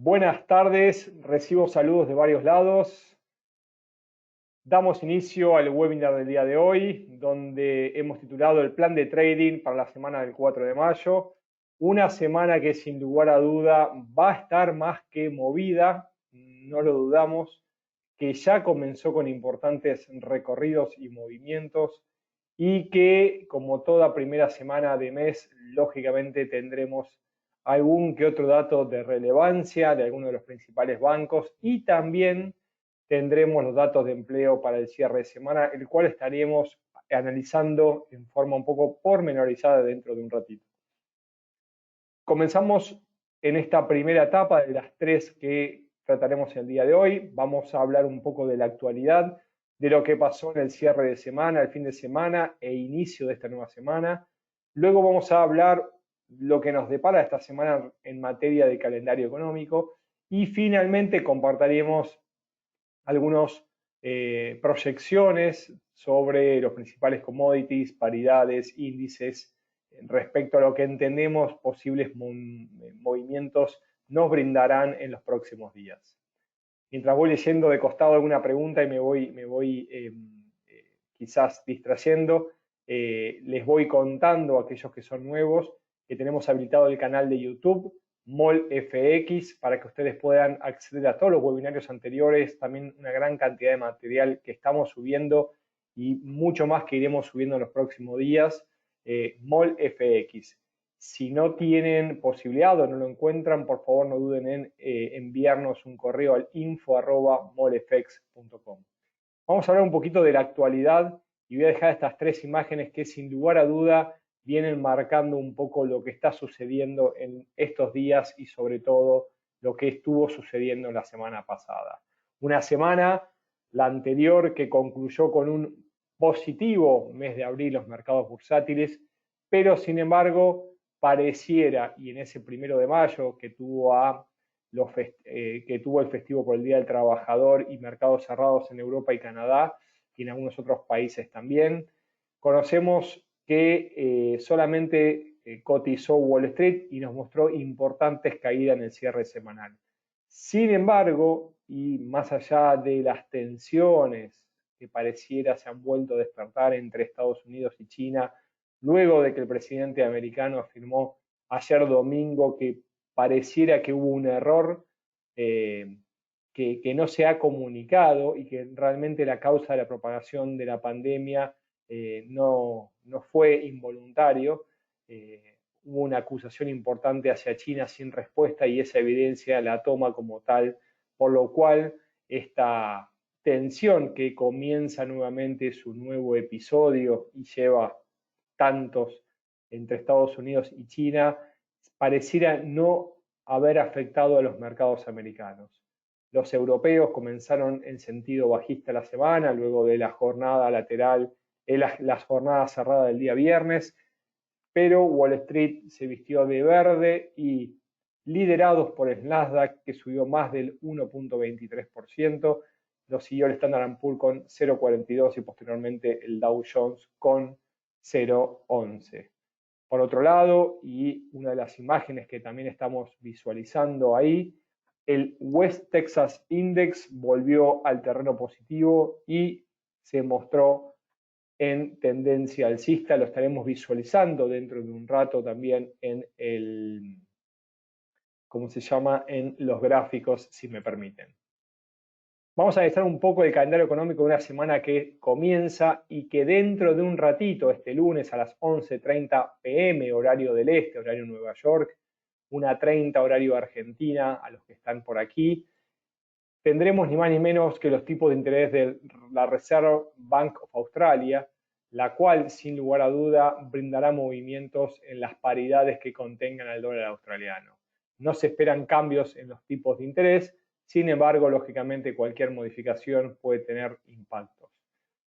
Buenas tardes, recibo saludos de varios lados. Damos inicio al webinar del día de hoy, donde hemos titulado el plan de trading para la semana del 4 de mayo. Una semana que sin lugar a duda va a estar más que movida, no lo dudamos, que ya comenzó con importantes recorridos y movimientos y que, como toda primera semana de mes, lógicamente tendremos algún que otro dato de relevancia de algunos de los principales bancos y también tendremos los datos de empleo para el cierre de semana, el cual estaríamos analizando en forma un poco pormenorizada dentro de un ratito. Comenzamos en esta primera etapa de las tres que trataremos el día de hoy. Vamos a hablar un poco de la actualidad, de lo que pasó en el cierre de semana, el fin de semana e inicio de esta nueva semana. Luego vamos a hablar lo que nos depara esta semana en materia de calendario económico y finalmente compartiremos algunas proyecciones sobre los principales commodities, paridades, índices, respecto a lo que entendemos posibles movimientos nos brindarán en los próximos días. Mientras voy leyendo de costado alguna pregunta y me voy quizás distrayendo, les voy contando a aquellos que son nuevos que tenemos habilitado el canal de YouTube MOLFX para que ustedes puedan acceder a todos los webinarios anteriores, también una gran cantidad de material que estamos subiendo y mucho más que iremos subiendo en los próximos días. MOLFX. Si no tienen posibilidad o no lo encuentran, por favor no duden en enviarnos un correo al info@molfx.com. Vamos a hablar un poquito de la actualidad y voy a dejar estas tres imágenes que sin lugar a duda vienen marcando un poco lo que está sucediendo en estos días y sobre todo lo que estuvo sucediendo la semana pasada. Una semana, la anterior, que concluyó con un positivo mes de abril los mercados bursátiles, pero sin embargo pareciera, y en ese 1 de mayo que tuvo el festivo por el Día del Trabajador y mercados cerrados en Europa y Canadá y en algunos otros países también, conocemos que solamente cotizó Wall Street y nos mostró importantes caídas en el cierre semanal. Sin embargo, y más allá de las tensiones que pareciera se han vuelto a despertar entre Estados Unidos y China, luego de que el presidente americano afirmó ayer domingo que pareciera que hubo un error que no se ha comunicado y que realmente la causa de la propagación de la pandemia no fue involuntario. Hubo una acusación importante hacia China sin respuesta y esa evidencia la toma como tal, por lo cual esta tensión que comienza nuevamente su nuevo episodio y lleva tantos entre Estados Unidos y China, pareciera no haber afectado a los mercados americanos. Los europeos comenzaron en sentido bajista la semana, luego de la jornada lateral, las jornadas cerradas del día viernes, pero Wall Street se vistió de verde y liderados por el Nasdaq, que subió más del 1.23%, lo siguió el Standard & Poor's con 0.42 y posteriormente el Dow Jones con 0.11. Por otro lado, y una de las imágenes que también estamos visualizando ahí, el West Texas Index volvió al terreno positivo y se mostró en tendencia alcista. Lo estaremos visualizando dentro de un rato también en en los gráficos, si me permiten. Vamos a analizar un poco el calendario económico de una semana que comienza y que dentro de un ratito, este lunes a las 11:30 p.m., horario del este, horario Nueva York, 1:30 horario Argentina, a los que están por aquí, tendremos ni más ni menos que los tipos de interés de la Reserve Bank of Australia, la cual sin lugar a duda brindará movimientos en las paridades que contengan al dólar australiano. No se esperan cambios en los tipos de interés, sin embargo, lógicamente cualquier modificación puede tener impactos.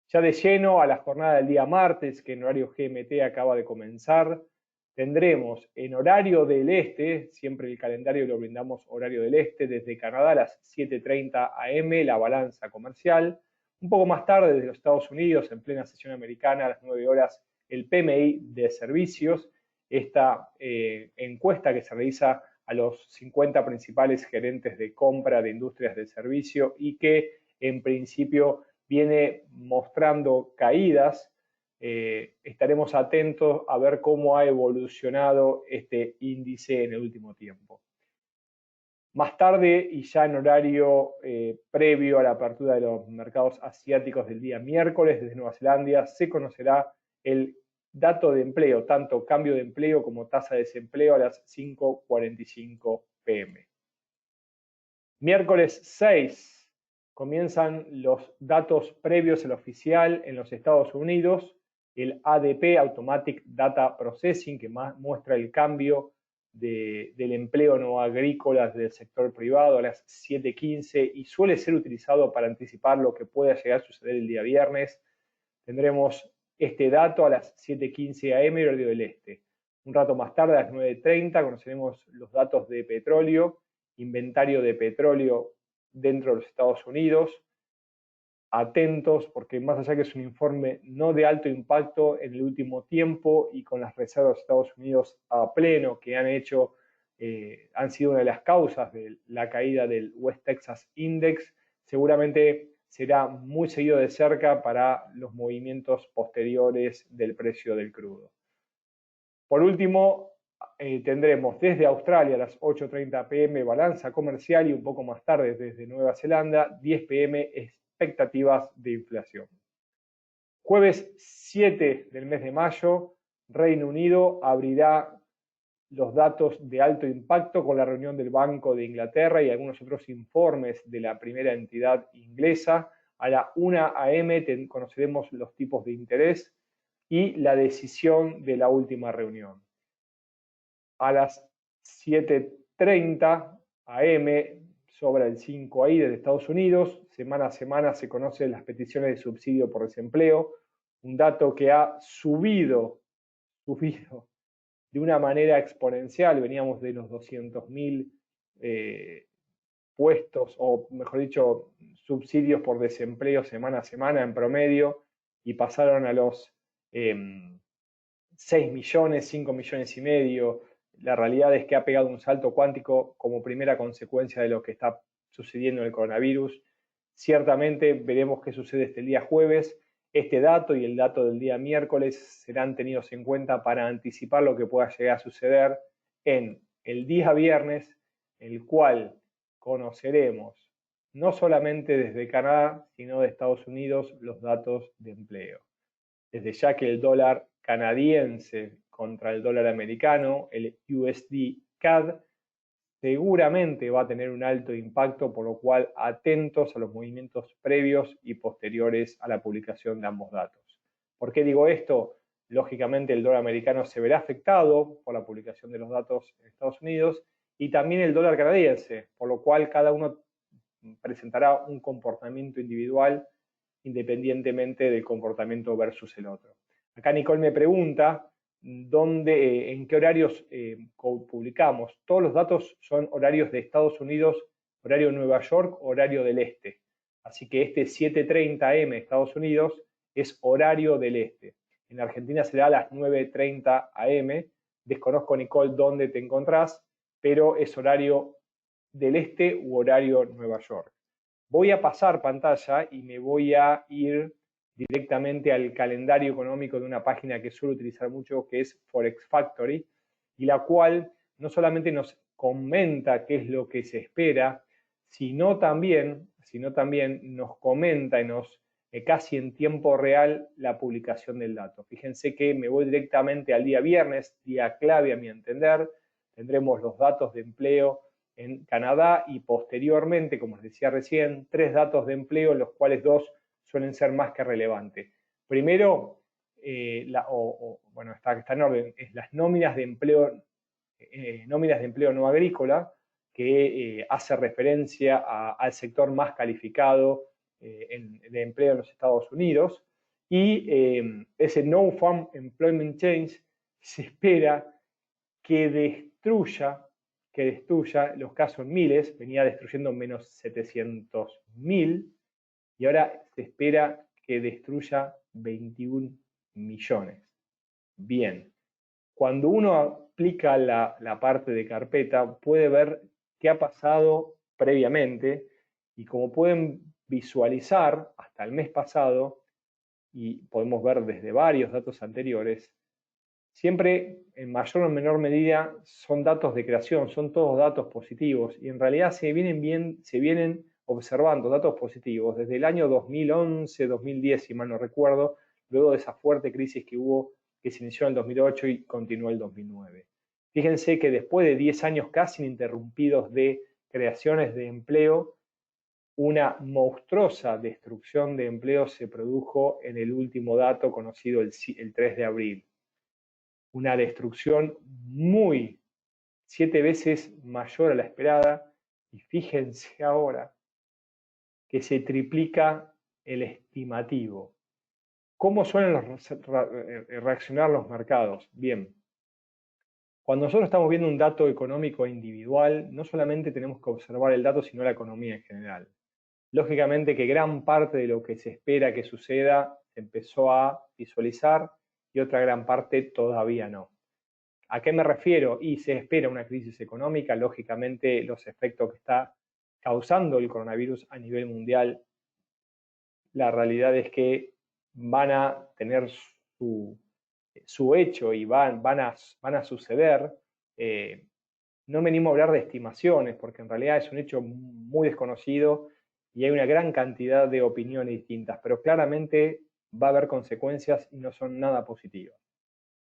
Ya de lleno a la jornada del día martes, que en horario GMT acaba de comenzar, tendremos en horario del este, siempre el calendario lo brindamos horario del este, desde Canadá a las 7:30 am, la balanza comercial. Un poco más tarde desde los Estados Unidos, en plena sesión americana, a las 9 horas, el PMI de servicios. esta encuesta que se realiza a los 50 principales gerentes de compra de industrias del servicio y que en principio viene mostrando caídas. Estaremos atentos a ver cómo ha evolucionado este índice en el último tiempo. Más tarde, y ya en horario previo a la apertura de los mercados asiáticos del día miércoles desde Nueva Zelanda, se conocerá el dato de empleo, tanto cambio de empleo como tasa de desempleo a las 5:45 p.m. Miércoles 6 comienzan los datos previos al oficial en los Estados Unidos, el ADP, Automatic Data Processing, que muestra el cambio del empleo no agrícola del sector privado a las 7:15 y suele ser utilizado para anticipar lo que pueda llegar a suceder el día viernes. Tendremos este dato a las 7:15 a.m. horario del este. Un rato más tarde, a las 9:30, conoceremos los datos de petróleo, inventario de petróleo dentro de los Estados Unidos. Atentos, porque más allá que es un informe no de alto impacto en el último tiempo y con las reservas de Estados Unidos a pleno que han sido una de las causas de la caída del West Texas Index, seguramente será muy seguido de cerca para los movimientos posteriores del precio del crudo. Por último, tendremos desde Australia a las 8:30 p.m. balanza comercial y un poco más tarde desde Nueva Zelanda, 10 p.m. expectativas de inflación. Jueves 7 del mes de mayo, Reino Unido abrirá los datos de alto impacto con la reunión del Banco de Inglaterra y algunos otros informes de la primera entidad inglesa. A la 1 a.m. conoceremos los tipos de interés y la decisión de la última reunión. A las 7:30 a.m. sobra el 5 ahí desde Estados Unidos. Semana a semana se conocen las peticiones de subsidio por desempleo, un dato que ha subido de una manera exponencial. Veníamos de los 200.000 puestos, o mejor dicho, subsidios por desempleo semana a semana en promedio, y pasaron a los 6 millones, 5 millones y medio. La realidad es que ha pegado un salto cuántico como primera consecuencia de lo que está sucediendo en el coronavirus. Ciertamente veremos qué sucede este día jueves. Este dato y el dato del día miércoles serán tenidos en cuenta para anticipar lo que pueda llegar a suceder en el día viernes, el cual conoceremos no solamente desde Canadá, sino de Estados Unidos, los datos de empleo. Desde ya que el dólar canadiense contra el dólar americano, el USD CAD, seguramente va a tener un alto impacto, por lo cual atentos a los movimientos previos y posteriores a la publicación de ambos datos. ¿Por qué digo esto? Lógicamente el dólar americano se verá afectado por la publicación de los datos en Estados Unidos y también el dólar canadiense, por lo cual cada uno presentará un comportamiento individual independientemente del comportamiento versus el otro. Acá Nicole me pregunta en qué horarios publicamos. Todos los datos son horarios de Estados Unidos, horario de Nueva York, horario del este. Así que este 7:30 am Estados Unidos es horario del este. En Argentina será a las 9:30 am. Desconozco, Nicole, dónde te encontrás, pero es horario del este u horario Nueva York. Voy a pasar pantalla y me voy a ir directamente al calendario económico de una página que suelo utilizar mucho, que es Forex Factory, y la cual no solamente nos comenta qué es lo que se espera, sino también nos comenta y nos casi en tiempo real la publicación del dato. Fíjense que me voy directamente al día viernes, día clave a mi entender. Tendremos los datos de empleo en Canadá y posteriormente, como les decía recién, 3 datos de empleo, los cuales 2 suelen ser más que relevantes. Primero, está en orden, es las nóminas de empleo no agrícola, que hace referencia al sector más calificado de empleo en los Estados Unidos, y ese No Farm Employment Change se espera que destruya los casos en miles, venía destruyendo menos 700.000 y ahora se espera que destruya 21 millones. Bien, Cuando uno aplica la parte de carpeta, puede ver qué ha pasado previamente y como pueden visualizar hasta el mes pasado, y podemos ver desde varios datos anteriores, siempre en mayor o menor medida son datos de creación, son todos datos positivos y en realidad se vienen observando datos positivos desde el año 2011, 2010, si mal no recuerdo, luego de esa fuerte crisis que hubo, que se inició en el 2008 y continuó el 2009. Fíjense que después de 10 años casi ininterrumpidos de creaciones de empleo, una monstruosa destrucción de empleo se produjo en el último dato conocido el 3 de abril. Una destrucción 7 veces mayor a la esperada, y fíjense ahora que se triplica el estimativo. ¿Cómo suelen reaccionar los mercados? Bien, cuando nosotros estamos viendo un dato económico individual, no solamente tenemos que observar el dato, sino la economía en general. Lógicamente que gran parte de lo que se espera que suceda se empezó a visualizar y otra gran parte todavía no. ¿A qué me refiero? Y se espera una crisis económica, lógicamente los efectos que está causando el coronavirus a nivel mundial, la realidad es que van a tener su hecho y van a suceder. No venimos a hablar de estimaciones, porque en realidad es un hecho muy desconocido y hay una gran cantidad de opiniones distintas, pero claramente va a haber consecuencias y no son nada positivas.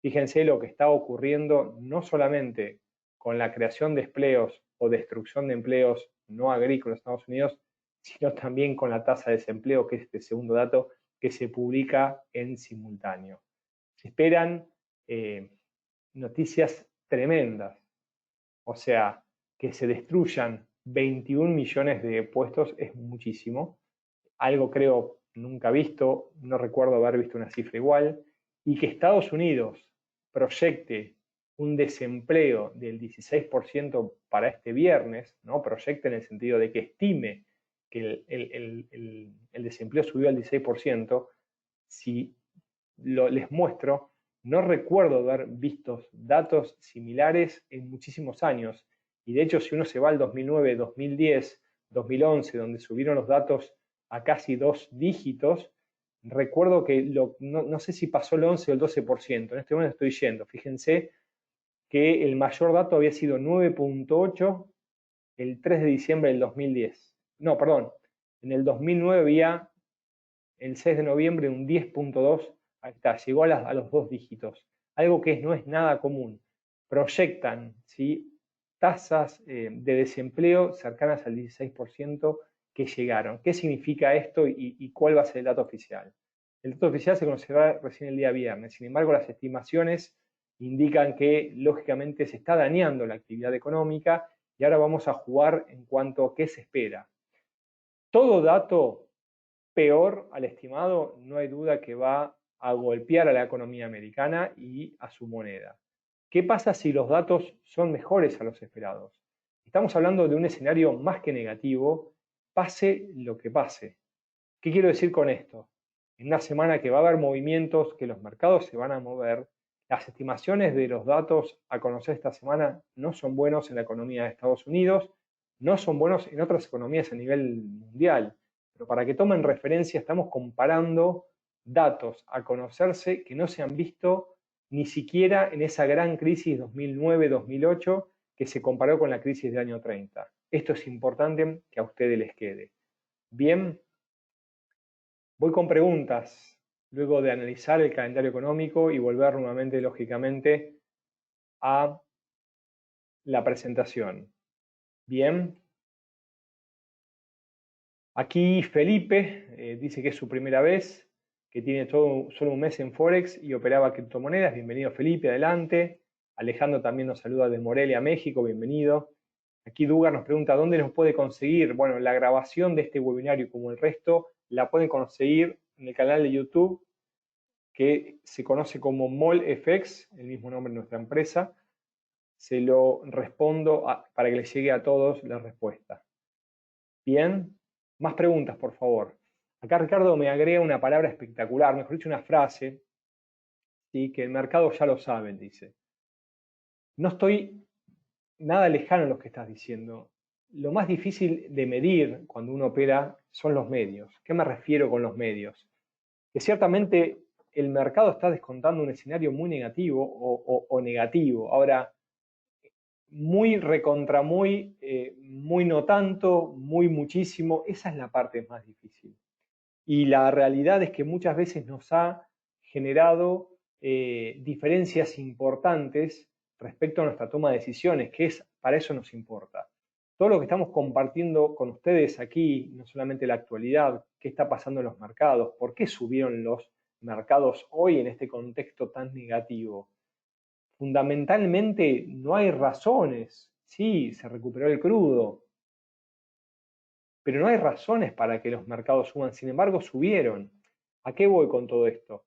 Fíjense lo que está ocurriendo no solamente con la creación de empleos o destrucción de empleos no agrícolas en Estados Unidos, sino también con la tasa de desempleo, que es este segundo dato que se publica en simultáneo. Se esperan noticias tremendas, o sea, que se destruyan 21 millones de puestos es muchísimo, algo creo nunca visto, no recuerdo haber visto una cifra igual, y que Estados Unidos proyecte un desempleo del 16% para este viernes, ¿no? Proyecte en el sentido de que estime que el desempleo subió al 16%, si les muestro, no recuerdo haber visto datos similares en muchísimos años, y de hecho si uno se va al 2009, 2010, 2011, donde subieron los datos a casi 2 dígitos, recuerdo que no sé si pasó el 11 o el 12%, en este momento estoy yendo, fíjense que el mayor dato había sido 9.8 el 3 de diciembre del 2010. No, perdón, en el 2009 había el 6 de noviembre un 10.2, ahí está, llegó a los 2 dígitos, algo que no es nada común. Proyectan, ¿sí?, tasas de desempleo cercanas al 16% que llegaron. ¿Qué significa esto y cuál va a ser el dato oficial? El dato oficial se conocerá recién el día viernes, sin embargo las estimaciones indican que lógicamente se está dañando la actividad económica y ahora vamos a jugar en cuanto a qué se espera. Todo dato peor al estimado no hay duda que va a golpear a la economía americana y a su moneda. ¿Qué pasa si los datos son mejores a los esperados? Estamos hablando de un escenario más que negativo, pase lo que pase. ¿Qué quiero decir con esto? En una semana que va a haber movimientos, que los mercados se van a mover, las estimaciones de los datos a conocer esta semana no son buenos en la economía de Estados Unidos, no son buenos en otras economías a nivel mundial. Pero para que tomen referencia, estamos comparando datos a conocerse que no se han visto ni siquiera en esa gran crisis 2009-2008 que se comparó con la crisis del año 30. Esto es importante que a ustedes les quede. Bien, voy con preguntas, luego de analizar el calendario económico y volver nuevamente, lógicamente, a la presentación. Bien. Aquí Felipe dice que es su primera vez, que tiene solo un mes en Forex y operaba criptomonedas. Bienvenido Felipe, adelante. Alejandro también nos saluda de Morelia, México, bienvenido. Aquí Dugar nos pregunta, ¿dónde nos puede conseguir? Bueno, la grabación de este webinario, como el resto, la pueden conseguir en el canal de YouTube, que se conoce como MOLFX, el mismo nombre de nuestra empresa. Se lo respondo para que les llegue a todos la respuesta. Bien. Más preguntas, por favor. Acá Ricardo me agrega una palabra espectacular, mejor dicho, una frase, ¿sí?, que el mercado ya lo sabe, dice. No estoy nada lejano en lo que estás diciendo. Lo más difícil de medir cuando uno opera son los medios. ¿Qué me refiero con los medios? Que ciertamente el mercado está descontando un escenario muy negativo o negativo. Ahora, muy recontra muy, muy no tanto, muy muchísimo, esa es la parte más difícil. Y la realidad es que muchas veces nos ha generado diferencias importantes respecto a nuestra toma de decisiones, que es para eso nos importa. Todo lo que estamos compartiendo con ustedes aquí, no solamente la actualidad, qué está pasando en los mercados, por qué subieron los mercados hoy en este contexto tan negativo. Fundamentalmente no hay razones. Sí, se recuperó el crudo, pero no hay razones para que los mercados suban. Sin embargo, subieron. ¿A qué voy con todo esto?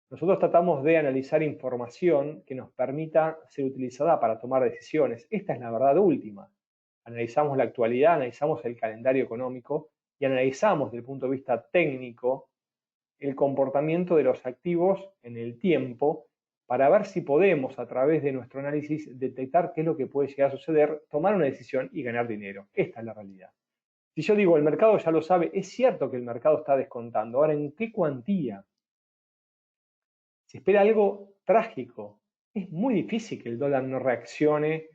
Nosotros tratamos de analizar información que nos permita ser utilizada para tomar decisiones. Esta es la verdad última. Analizamos la actualidad, analizamos el calendario económico y analizamos desde el punto de vista técnico el comportamiento de los activos en el tiempo para ver si podemos, a través de nuestro análisis, detectar qué es lo que puede llegar a suceder, tomar una decisión y ganar dinero. Esta es la realidad. Si yo digo, el mercado ya lo sabe, es cierto que el mercado está descontando. Ahora, ¿en qué cuantía? Se espera algo trágico. Es muy difícil que el dólar no reaccione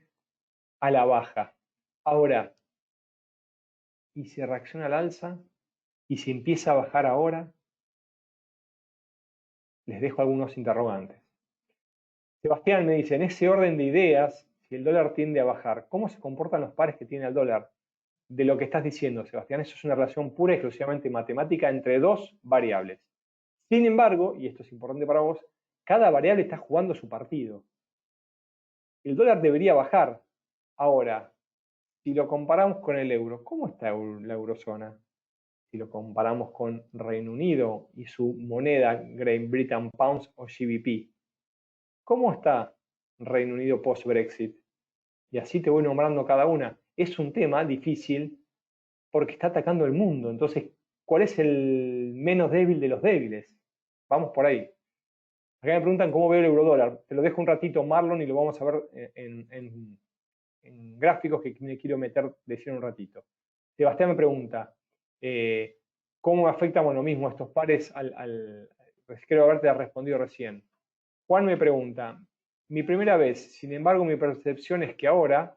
a la baja. Ahora, ¿y si reacciona al alza? ¿Y si empieza a bajar ahora? Les dejo algunos interrogantes. Sebastián me dice, en ese orden de ideas, si el dólar tiende a bajar, ¿cómo se comportan los pares que tiene el dólar? De lo que estás diciendo, Sebastián, eso es una relación pura y exclusivamente matemática entre dos variables. Sin embargo, y esto es importante para vos, cada variable está jugando su partido. El dólar debería bajar. Ahora, si lo comparamos con el euro, ¿cómo está la eurozona? Si lo comparamos con Reino Unido y su moneda Great Britain Pounds o GBP, ¿cómo está Reino Unido post-Brexit? Y así te voy nombrando cada una. Es un tema difícil porque está atacando el mundo. Entonces, ¿cuál es el menos débil de los débiles? Vamos por ahí. Acá me preguntan cómo veo el eurodólar. Te lo dejo un ratito, Marlon, y lo vamos a ver en gráficos que me quiero meter, decir un ratito. Sebastián me pregunta, ¿cómo afecta, bueno, mismo estos pares creo haberte respondido recién. Juan me pregunta, mi primera vez, sin embargo, mi percepción es que ahora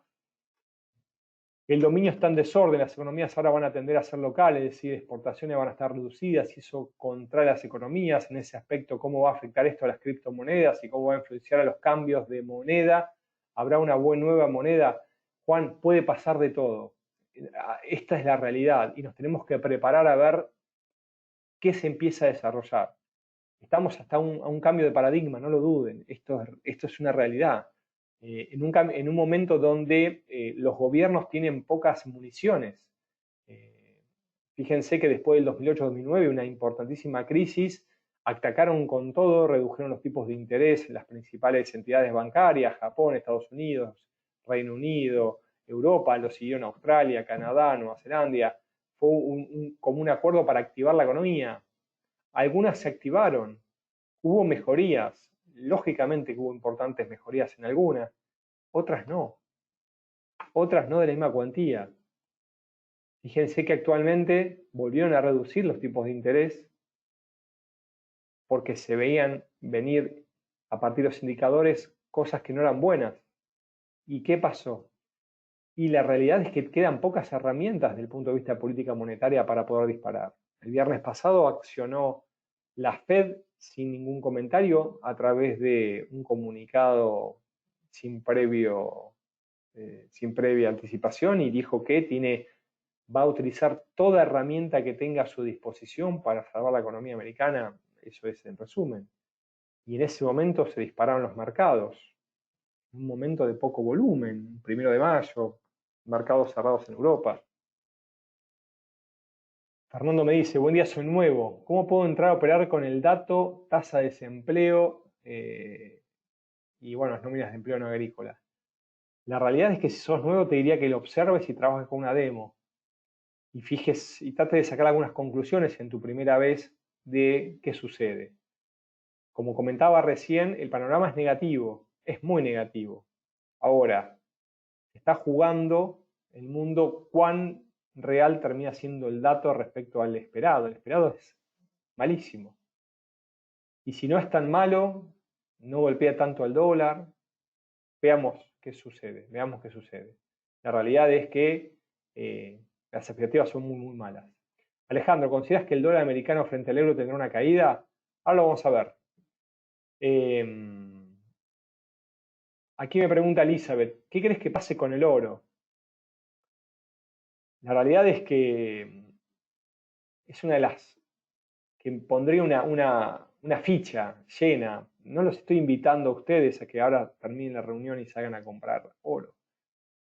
el dominio está en desorden, las economías ahora van a tender a ser locales, es decir, exportaciones van a estar reducidas y eso contrae las economías. En ese aspecto, ¿cómo va a afectar esto a las criptomonedas y cómo va a influenciar a los cambios de moneda? ¿Habrá una buena nueva moneda? Juan, puede pasar de todo. Esta es la realidad y nos tenemos que preparar a ver qué se empieza a desarrollar. Estamos hasta a un cambio de paradigma, no lo duden, esto es una realidad. En un momento donde los gobiernos tienen pocas municiones. Fíjense que después del 2008-2009, una importantísima crisis, atacaron con todo, redujeron los tipos de interés, las principales entidades bancarias, Japón, Estados Unidos, Reino Unido, Europa, lo siguieron Australia, Canadá, Nueva Zelanda. Fue como un acuerdo para activar la economía. Algunas se activaron, hubo mejorías, lógicamente que hubo importantes mejorías en algunas, otras no de la misma cuantía. Fíjense que actualmente volvieron a reducir los tipos de interés porque se veían venir a partir de los indicadores cosas que no eran buenas. ¿Y qué pasó? Y la realidad es que quedan pocas herramientas desde el punto de vista de política monetaria para poder disparar. El viernes pasado accionó la Fed sin ningún comentario a través de un comunicado sin previa anticipación y dijo que va a utilizar toda herramienta que tenga a su disposición para salvar la economía americana. Eso es en resumen. Y en ese momento se dispararon los mercados. Un momento de poco volumen, 1 de mayo, mercados cerrados en Europa. Fernando me dice, buen día, soy nuevo. ¿Cómo puedo entrar a operar con el dato, tasa de desempleo y bueno, las nóminas de empleo no agrícola? La realidad es que si sos nuevo te diría que lo observes y trabajes con una demo. Y fijes y trate de sacar algunas conclusiones en tu primera vez de qué sucede. Como comentaba recién, el panorama es negativo, es muy negativo. Ahora, está jugando el mundo cuán real termina siendo el dato respecto al esperado. El esperado es malísimo. Y si no es tan malo, no golpea tanto al dólar. Veamos qué sucede, veamos qué sucede. La realidad es que las expectativas son muy, muy malas. Alejandro, ¿consideras que el dólar americano frente al euro tendrá una caída? Ahora lo vamos a ver. Aquí me pregunta Elizabeth, ¿qué crees que pase con el oro? La realidad es que es una de las que pondría una ficha llena. No los estoy invitando a ustedes a que ahora terminen la reunión y salgan a comprar oro.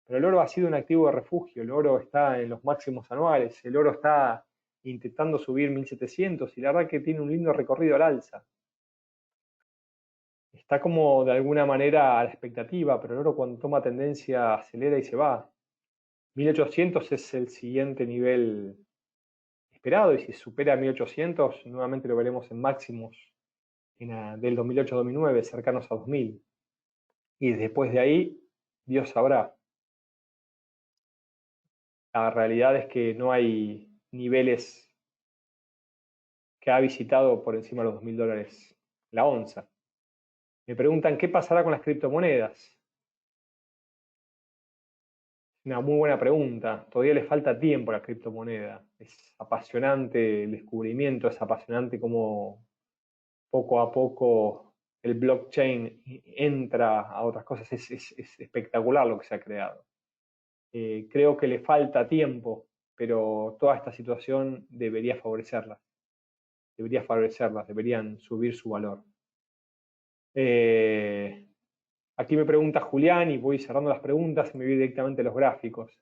Pero el oro ha sido un activo de refugio, el oro está en los máximos anuales, el oro está intentando subir 1700 y la verdad que tiene un lindo recorrido al alza. Está como de alguna manera a la expectativa, pero el oro cuando toma tendencia acelera y se va. 1800 es el siguiente nivel esperado y si supera 1800 nuevamente lo veremos en máximos del 2008-2009, cercanos a 2000. Y después de ahí, Dios sabrá. La realidad es que no hay niveles que ha visitado por encima de los $2000 la onza. Me preguntan qué pasará con las criptomonedas. Una muy buena pregunta. Todavía le falta tiempo a la criptomoneda. Es apasionante el descubrimiento, es apasionante cómo poco a poco el blockchain entra a otras cosas. Es espectacular lo que se ha creado. Creo que le falta tiempo, pero toda esta situación debería favorecerlas. Deberían subir su valor. Aquí me pregunta Julián y voy cerrando las preguntas y me voy directamente a los gráficos.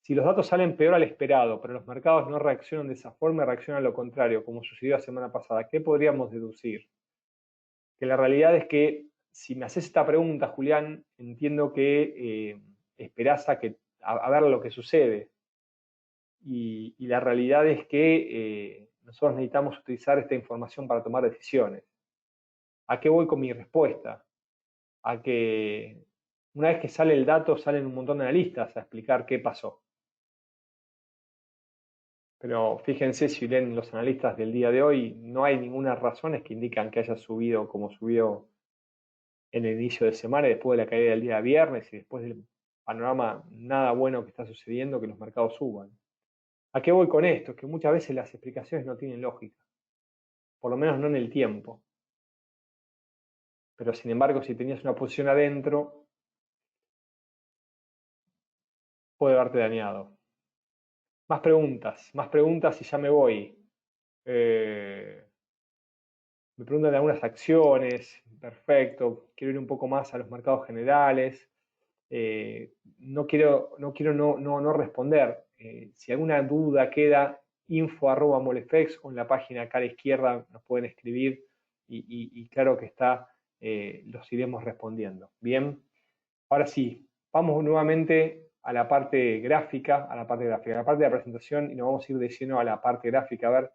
Si los datos salen peor al esperado, pero los mercados no reaccionan de esa forma y reaccionan a lo contrario, como sucedió la semana pasada, ¿qué podríamos deducir? Que la realidad es que si me haces esta pregunta, Julián, entiendo que esperás a ver lo que sucede. Y la realidad es que nosotros necesitamos utilizar esta información para tomar decisiones. ¿A qué voy con mi respuesta? A que una vez que sale el dato, salen un montón de analistas a explicar qué pasó. Pero fíjense si leen los analistas del día de hoy, no hay ninguna razones que indican que haya subido como subió en el inicio de semana y después de la caída del día viernes y después del panorama nada bueno que está sucediendo que los mercados suban. ¿A qué voy con esto? Que muchas veces las explicaciones no tienen lógica, por lo menos no en el tiempo. Pero sin embargo, si tenías una posición adentro, puede haberte dañado. Más preguntas y ya me voy. Me preguntan de algunas acciones, perfecto, quiero ir un poco más a los mercados generales. No quiero no responder. Si alguna duda queda, info@molefex o en la página acá a la izquierda nos pueden escribir y claro que está, los iremos respondiendo. Bien, ahora sí, vamos nuevamente a la parte gráfica, a la parte de la presentación y nos vamos a ir de lleno a la parte gráfica a ver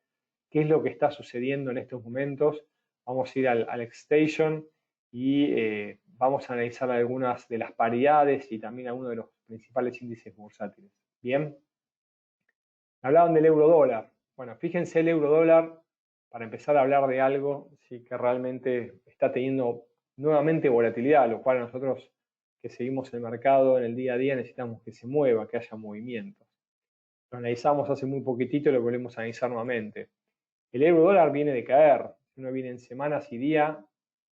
qué es lo que está sucediendo en estos momentos. Vamos a ir al Xstation y vamos a analizar algunas de las paridades y también algunos de los principales índices bursátiles. Bien, hablaban del euro dólar. Bueno, fíjense el euro dólar para empezar a hablar de algo sí, que realmente está teniendo nuevamente volatilidad, lo cual nosotros que seguimos el mercado en el día a día necesitamos que se mueva, que haya movimientos. Lo analizamos hace muy poquitito y lo volvemos a analizar nuevamente. El euro dólar viene de caer. Si uno viene en semanas y días,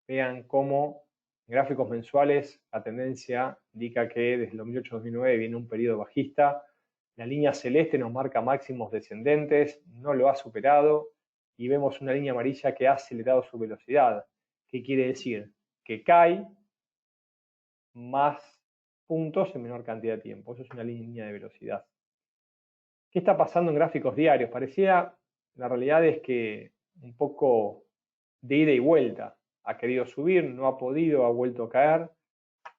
vean cómo en gráficos mensuales la tendencia indica que desde el 2008-2009 viene un periodo bajista. La línea celeste nos marca máximos descendentes, no lo ha superado y vemos una línea amarilla que ha acelerado su velocidad. ¿Qué quiere decir? Que cae más puntos en menor cantidad de tiempo. Eso es una línea de velocidad. ¿Qué está pasando en gráficos diarios? La realidad es que un poco de ida y vuelta. Ha querido subir, no ha podido, ha vuelto a caer.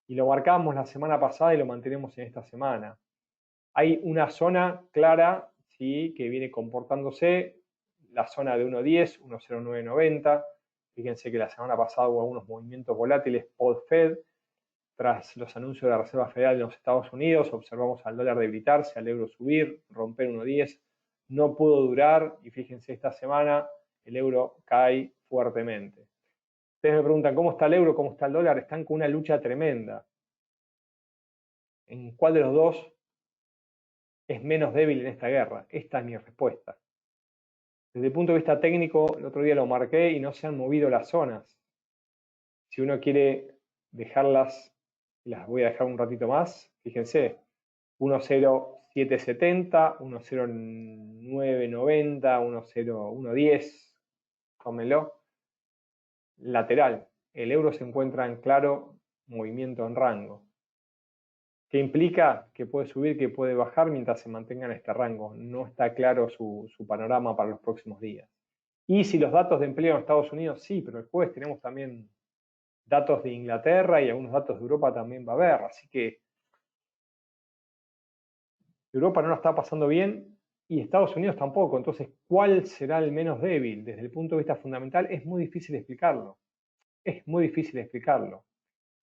Y lo marcamos la semana pasada y lo mantenemos en esta semana. Hay una zona clara, ¿sí?, que viene comportándose, la zona de 1.10, 1.0990. Fíjense que la semana pasada hubo algunos movimientos volátiles post-Fed. tras los anuncios de la Reserva Federal de los Estados Unidos, observamos al dólar debilitarse, al euro subir, romper 1.10, no pudo durar y fíjense, esta semana el euro cae fuertemente. Ustedes me preguntan, ¿cómo está el euro? ¿Cómo está el dólar? Están con una lucha tremenda. ¿En cuál de los dos es menos débil en esta guerra? Esta es mi respuesta. Desde el punto de vista técnico, el otro día lo marqué y no se han movido las zonas. Si uno quiere dejarlas, las voy a dejar un ratito más, fíjense, 1.0770, 1.0990, 1.0110, tómenlo. Lateral, el euro se encuentra en claro movimiento en rango. ¿Qué implica? Que puede subir, que puede bajar mientras se mantenga en este rango. No está claro su panorama para los próximos días. Y si los datos de empleo en Estados Unidos, sí, pero después tenemos también datos de Inglaterra y algunos datos de Europa también va a haber. Así que Europa no lo está pasando bien y Estados Unidos tampoco. Entonces, ¿cuál será el menos débil? Desde el punto de vista fundamental es muy difícil explicarlo. Es muy difícil explicarlo.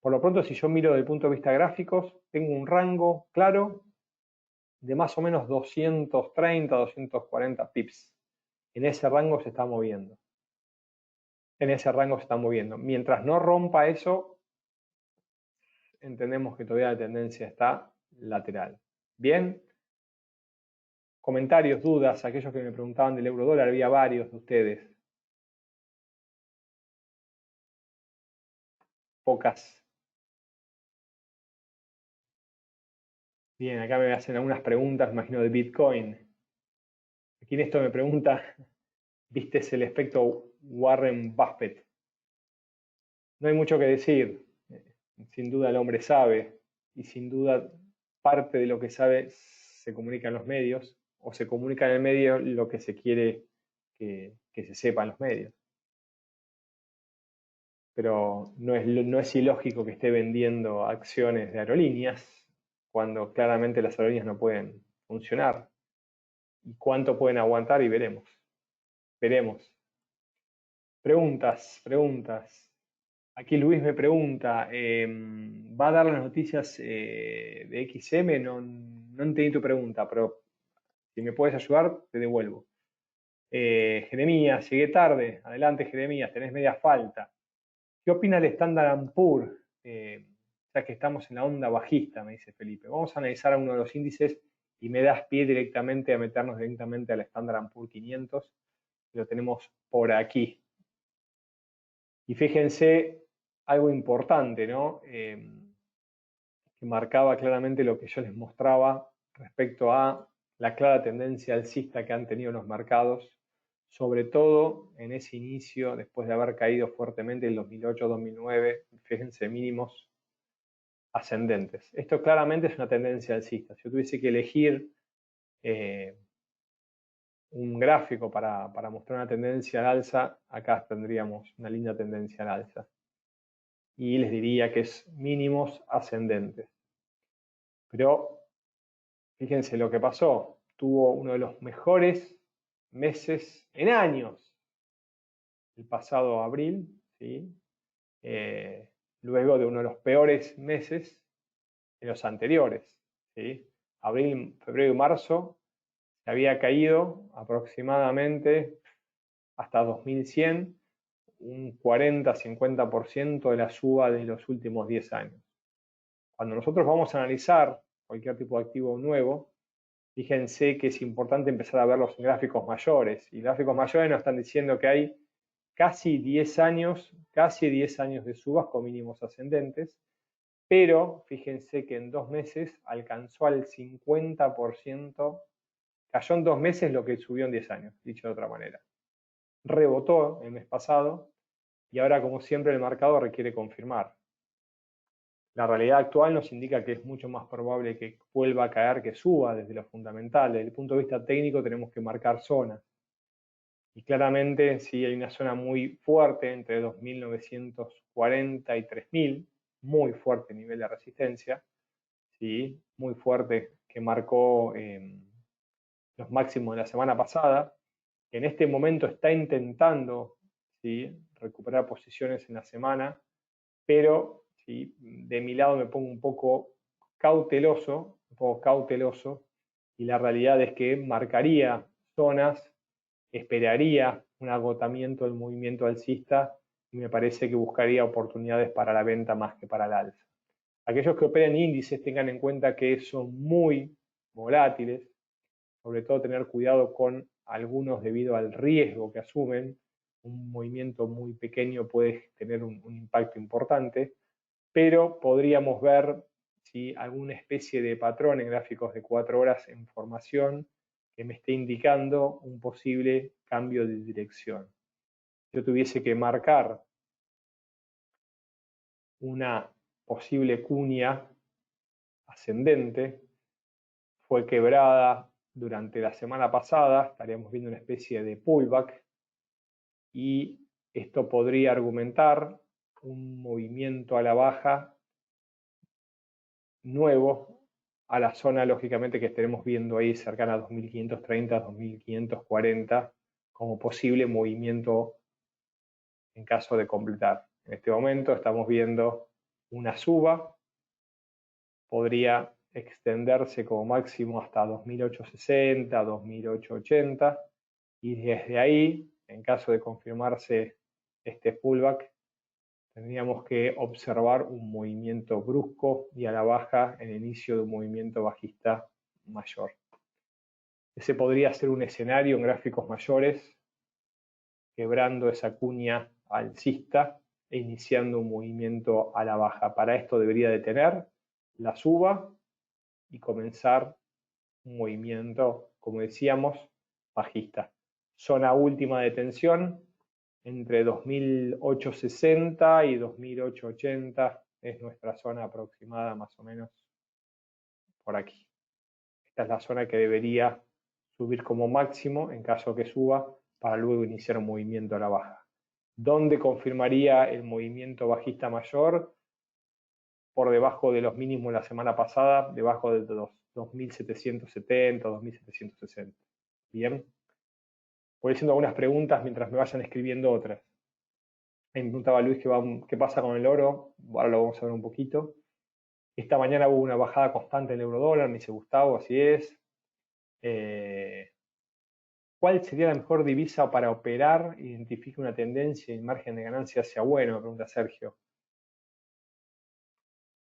Por lo pronto, si yo miro desde el punto de vista gráficos, tengo un rango claro de más o menos 230, 240 pips. En ese rango se está moviendo. En ese rango se está moviendo. Mientras no rompa eso, entendemos que todavía la tendencia está lateral. Bien. Comentarios, dudas, aquellos que me preguntaban del euro dólar, había varios de ustedes. Pocas. Bien, acá me hacen algunas preguntas, imagino, de Bitcoin. Aquí en esto me pregunta, ¿viste el efecto Warren Buffett? No hay mucho que decir. Sin duda el hombre sabe y sin duda parte de lo que sabe se comunica en los medios o se comunica en el medio lo que se quiere que se sepa en los medios. Pero no es ilógico que esté vendiendo acciones de aerolíneas cuando claramente las aerolíneas no pueden funcionar. ¿Y cuánto pueden aguantar? Y veremos. Veremos. Preguntas. Aquí Luis me pregunta, ¿va a dar las noticias de XM? No entendí tu pregunta, pero si me puedes ayudar, te devuelvo. Jeremías, llegué tarde. Adelante, Jeremías, tenés media falta. ¿Qué opina el Standard & Poor's? Ya que estamos en la onda bajista, me dice Felipe. Vamos a analizar uno de los índices y me das pie directamente a meternos directamente al Standard & Poor's 500. Lo tenemos por aquí. Y fíjense algo importante, ¿no? Que marcaba claramente lo que yo les mostraba respecto a la clara tendencia alcista que han tenido los mercados, sobre todo en ese inicio, después de haber caído fuertemente en 2008-2009, fíjense, mínimos ascendentes. Esto claramente es una tendencia alcista. Si yo tuviese que elegir un gráfico para mostrar una tendencia al alza, acá tendríamos una linda tendencia al alza. Y les diría que es mínimos ascendentes. Pero fíjense lo que pasó. Tuvo uno de los mejores meses en años, el pasado abril, ¿sí? Luego de uno de los peores meses en los anteriores, ¿sí? Abril, febrero y marzo se había caído aproximadamente hasta 2100, un 40-50% de la suba de los últimos 10 años. Cuando nosotros vamos a analizar cualquier tipo de activo nuevo, fíjense que es importante empezar a verlos en gráficos mayores. Y gráficos mayores nos están diciendo que hay casi 10 años de subas con mínimos ascendentes, pero fíjense que en 2 meses alcanzó al 50%, cayó en 2 meses lo que subió en 10 años, dicho de otra manera. Rebotó el mes pasado y ahora, como siempre, el mercado requiere confirmar. La realidad actual nos indica que es mucho más probable que vuelva a caer que suba desde lo fundamental. Desde el punto de vista técnico tenemos que marcar zonas. Y claramente sí hay una zona muy fuerte entre 2.940 y 3.000, muy fuerte nivel de resistencia, ¿sí? Muy fuerte que marcó los máximos de la semana pasada, que en este momento está intentando, ¿sí?, recuperar posiciones en la semana, pero ¿sí? De mi lado me pongo un poco cauteloso, y la realidad es que marcaría zonas, esperaría un agotamiento del movimiento alcista y me parece que buscaría oportunidades para la venta más que para el alza. Aquellos que operen índices tengan en cuenta que son muy volátiles, sobre todo tener cuidado con algunos debido al riesgo que asumen. Un movimiento muy pequeño puede tener un impacto importante, pero podríamos ver si alguna especie de patrón en gráficos de 4 horas en formación que me esté indicando un posible cambio de dirección. Si yo tuviese que marcar una posible cuña ascendente, fue quebrada durante la semana pasada, estaríamos viendo una especie de pullback y esto podría argumentar un movimiento a la baja nuevo a la zona, lógicamente, que estaremos viendo ahí cercana a 2530, 2540 como posible movimiento en caso de completar. En este momento estamos viendo una suba, podría extenderse como máximo hasta 2860, 2880 y desde ahí, en caso de confirmarse este pullback, tendríamos que observar un movimiento brusco y a la baja en el inicio de un movimiento bajista mayor. Ese podría ser un escenario en gráficos mayores, quebrando esa cuña alcista e iniciando un movimiento a la baja. Para esto debería detener la suba y comenzar un movimiento, como decíamos, bajista. Zona última de tensión entre 2860 y 2880 es nuestra zona aproximada, más o menos por aquí. Esta es la zona que debería subir como máximo en caso que suba para luego iniciar un movimiento a la baja. ¿Dónde confirmaría el movimiento bajista mayor? Por debajo de los mínimos la semana pasada, debajo de los 2770, 2760. Bien. Voy haciendo algunas preguntas mientras me vayan escribiendo otras. Me preguntaba Luis qué pasa con el oro. Ahora lo vamos a ver un poquito. Esta mañana hubo una bajada constante del euro dólar, me dice Gustavo, así es. ¿Cuál sería la mejor divisa para operar? Identifique una tendencia y el margen de ganancia sea bueno, me pregunta Sergio.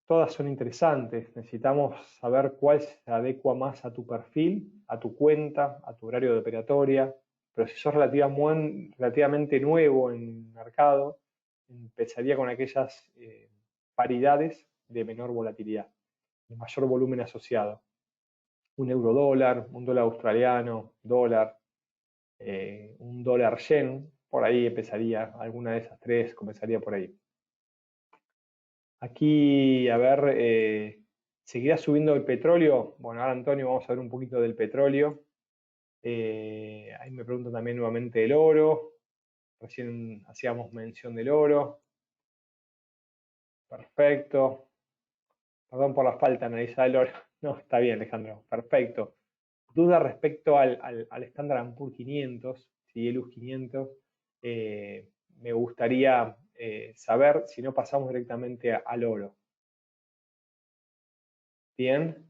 Todas son interesantes. Necesitamos saber cuál se adecua más a tu perfil, a tu cuenta, a tu horario de operatoria. Pero si sos relativamente nuevo en el mercado, empezaría con aquellas paridades de menor volatilidad, de mayor volumen asociado. Un euro dólar, un dólar australiano, dólar, un dólar yen, por ahí empezaría, alguna de esas tres comenzaría por ahí. Aquí, a ver, ¿seguirá subiendo el petróleo? Bueno, ahora Antonio, vamos a ver un poquito del petróleo. Ahí me preguntan también nuevamente el oro. Recién hacíamos mención del oro. Perfecto. Perdón por la falta, analizar el oro. No, está bien, Alejandro. Perfecto. Duda respecto al Standard & Poor's 500, ¿sí? ELUS 500. Me gustaría saber si no pasamos directamente al oro. Bien.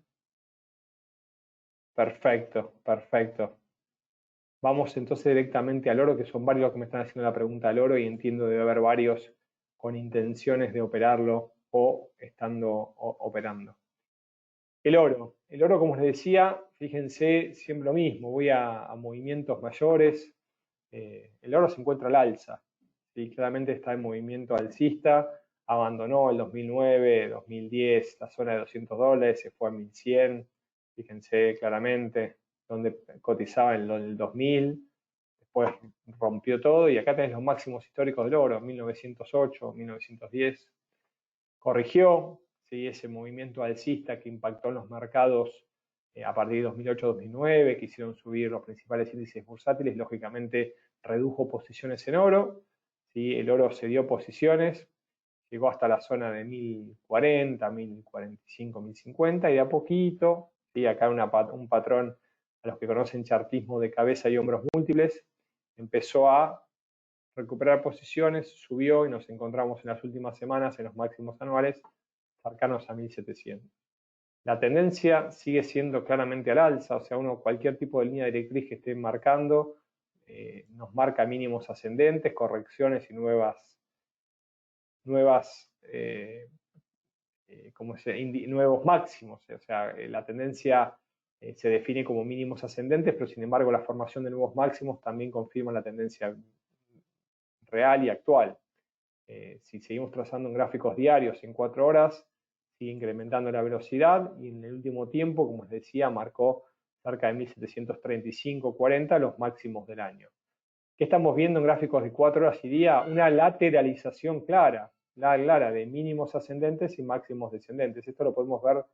Perfecto, perfecto. Vamos entonces directamente al oro, que son varios los que me están haciendo la pregunta al oro y entiendo debe haber varios con intenciones de operarlo o estando operando. El oro, como les decía, fíjense, siempre lo mismo, voy a movimientos mayores. El oro se encuentra al alza, ¿sí? Claramente está en movimiento alcista, abandonó el 2009, 2010, la zona de $200, se fue a 1100, fíjense claramente, donde cotizaba en el 2000, después rompió todo y acá tenés los máximos históricos del oro, 1908, 1910, corrigió, ¿sí? Ese movimiento alcista que impactó en los mercados a partir de 2008-2009, quisieron subir los principales índices bursátiles, lógicamente redujo posiciones en oro, ¿sí? El oro cedió posiciones, llegó hasta la zona de 1040, 1045, 1050 y de a poquito, ¿sí? Acá un patrón a los que conocen chartismo de cabeza y hombros múltiples, empezó a recuperar posiciones, subió y nos encontramos en las últimas semanas en los máximos anuales cercanos a 1700. La tendencia sigue siendo claramente al alza, o sea, cualquier tipo de línea directriz que esté marcando nos marca mínimos ascendentes, correcciones y nuevos máximos. O sea, la tendencia se define como mínimos ascendentes, pero sin embargo la formación de nuevos máximos también confirma la tendencia real y actual. Si seguimos trazando en gráficos diarios en 4 horas, sigue incrementando la velocidad y en el último tiempo, como les decía, marcó cerca de 1735-40 los máximos del año. ¿Qué estamos viendo en gráficos de 4 horas y día? Una lateralización clara de mínimos ascendentes y máximos descendentes. Esto lo podemos ver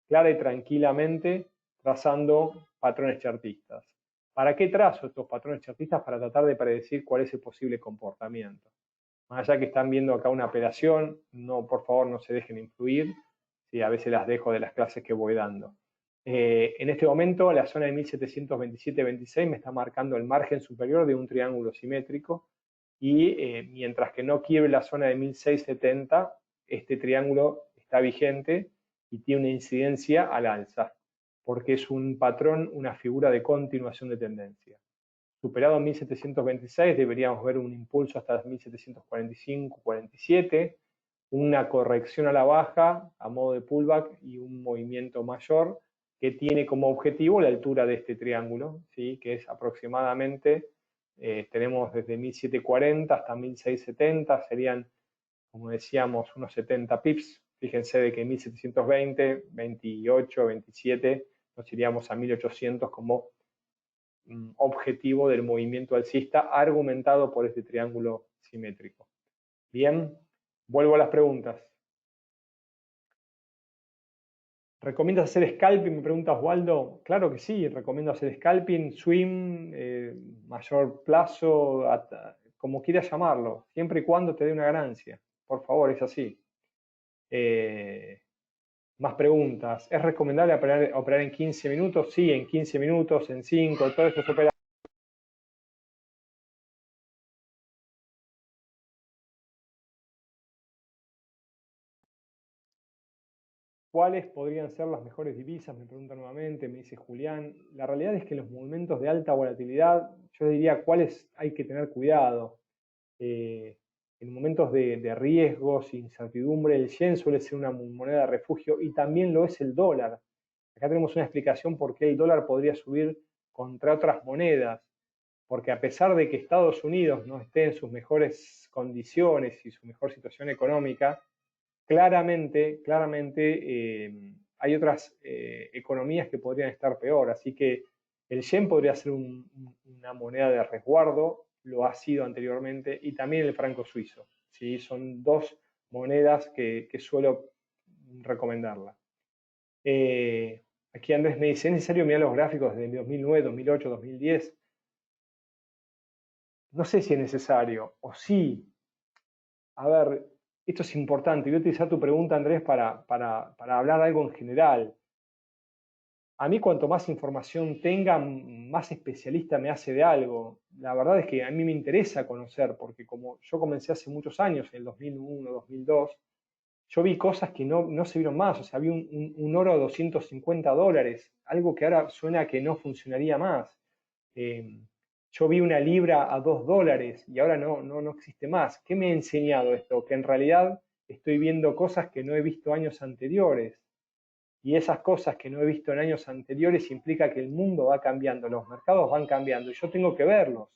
clara y tranquilamente trazando patrones chartistas. ¿Para qué trazo estos patrones chartistas? Para tratar de predecir cuál es el posible comportamiento. Más allá que están viendo acá una operación, no, por favor no se dejen influir, sí, a veces las dejo de las clases que voy dando. En este momento la zona de 1727-26 me está marcando el margen superior de un triángulo simétrico y mientras que no quiebre la zona de 1670, este triángulo está vigente y tiene una incidencia al alza, porque es un patrón, una figura de continuación de tendencia. Superado 1726 deberíamos ver un impulso hasta 1745-47, una corrección a la baja a modo de pullback y un movimiento mayor que tiene como objetivo la altura de este triángulo, ¿sí? Que es aproximadamente, tenemos desde 1740 hasta 1670, serían, como decíamos, unos 70 pips. Fíjense de que en 1720, 28, 27 nos iríamos a 1800 como objetivo del movimiento alcista argumentado por este triángulo simétrico. Bien, vuelvo a las preguntas. ¿Recomiendas hacer scalping? Me pregunta Osvaldo. Claro que sí, recomiendo hacer scalping, swing, mayor plazo, como quieras llamarlo, siempre y cuando te dé una ganancia. Por favor, es así. Más preguntas. ¿Es recomendable operar en 15 minutos? Sí, en 15 minutos, en 5, todo esto se opera. ¿Cuáles podrían ser las mejores divisas? Me pregunta nuevamente, me dice Julián. La realidad es que en los momentos de alta volatilidad, yo diría cuáles hay que tener cuidado. En momentos de riesgos, incertidumbre, el yen suele ser una moneda de refugio y también lo es el dólar. Acá tenemos una explicación por qué el dólar podría subir contra otras monedas, porque a pesar de que Estados Unidos no esté en sus mejores condiciones y su mejor situación económica, claramente hay otras economías que podrían estar peor, así que el yen podría ser una moneda de resguardo, lo ha sido anteriormente, y también el franco suizo, ¿sí? Son dos monedas que suelo recomendarla. Aquí Andrés me dice, ¿es necesario mirar los gráficos de 2009, 2008, 2010? No sé si es necesario, o sí. A ver, esto es importante. Voy a utilizar tu pregunta, Andrés, para hablar algo en general. A mí cuanto más información tenga, más especialista me hace de algo. La verdad es que a mí me interesa conocer, porque como yo comencé hace muchos años, en el 2001, 2002, yo vi cosas que no se vieron más. O sea, vi un oro a $250, algo que ahora suena que no funcionaría más. Yo vi una libra a $2 y ahora no existe más. ¿Qué me ha enseñado esto? Que en realidad estoy viendo cosas que no he visto años anteriores. Y esas cosas que no he visto en años anteriores implica que el mundo va cambiando, los mercados van cambiando y yo tengo que verlos.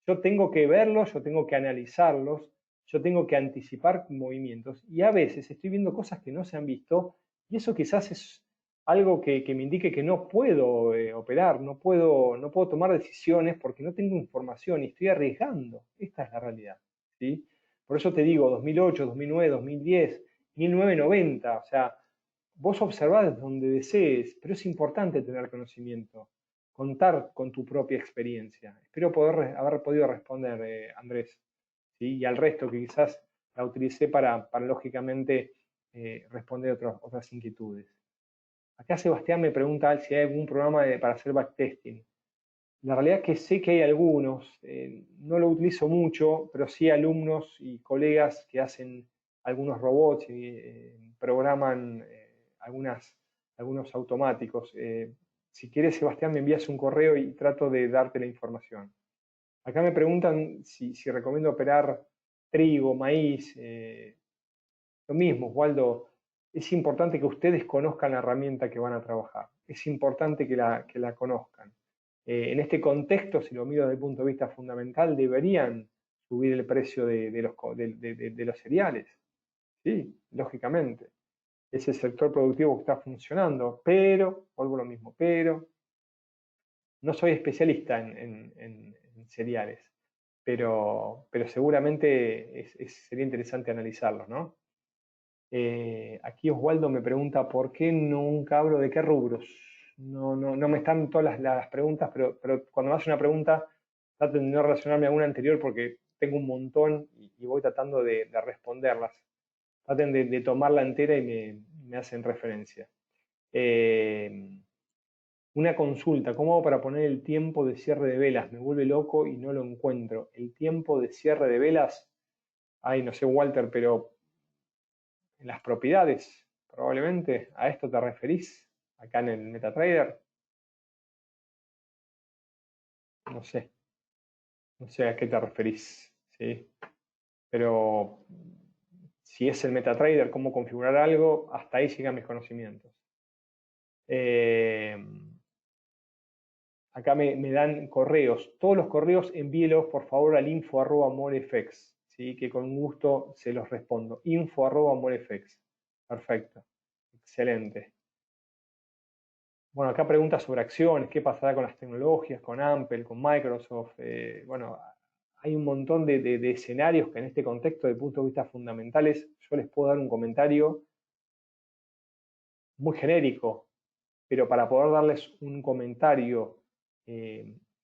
Yo tengo que verlos, yo tengo que analizarlos, yo tengo que anticipar movimientos y a veces estoy viendo cosas que no se han visto y eso quizás es algo que me indique que no puedo operar, no puedo tomar decisiones porque no tengo información y estoy arriesgando. Esta es la realidad, ¿sí? Por eso te digo, 2008, 2009, 2010, 1990, o sea, vos observás donde desees, pero es importante tener conocimiento, contar con tu propia experiencia. Espero haber podido responder, Andrés, ¿sí? Y al resto que quizás la utilicé para lógicamente, responder otras inquietudes. Acá Sebastián me pregunta si hay algún programa para hacer backtesting. La realidad es que sé que hay algunos, no lo utilizo mucho, pero sí alumnos y colegas que hacen algunos robots y programan algunos automáticos. Si quieres, Sebastián, me envías un correo y trato de darte la información. Acá me preguntan si recomiendo operar trigo, maíz. Lo mismo, Osvaldo, es importante que ustedes conozcan la herramienta que van a trabajar. Es importante que la conozcan. En este contexto, si lo miro desde el punto de vista fundamental, deberían subir el precio de los cereales. Sí, lógicamente. Es el sector productivo que está funcionando, pero, vuelvo a lo mismo, pero no soy especialista en cereales, pero seguramente sería interesante analizarlo, ¿no? Aquí Osvaldo me pregunta por qué nunca hablo de qué rubros. No me están todas las preguntas, pero cuando me hace una pregunta, trato de no relacionarme a una anterior porque tengo un montón y voy tratando de responderlas. Traten de tomarla entera y me hacen referencia. Eh, una consulta, ¿cómo hago para poner el tiempo de cierre de velas? Me vuelve loco y no lo encuentro. El tiempo de cierre de velas, ay, no sé, Walter, pero en las propiedades, probablemente, ¿a esto te referís? Acá en el MetaTrader, no sé, no sé a qué te referís, ¿sí? Pero si es el MetaTrader, cómo configurar algo, hasta ahí llegan mis conocimientos. Eh, Acá me dan correos. Todos los correos envíelos por favor al info@molefx, ¿sí? Que con gusto se los respondo. Info@molefx. Perfecto. Excelente. Bueno, acá preguntas sobre acciones, qué pasará con las tecnologías, con Apple, con Microsoft. Bueno, hay un montón de escenarios que en este contexto, desde el punto de vista fundamentales, yo les puedo dar un comentario muy genérico, pero para poder darles un comentario,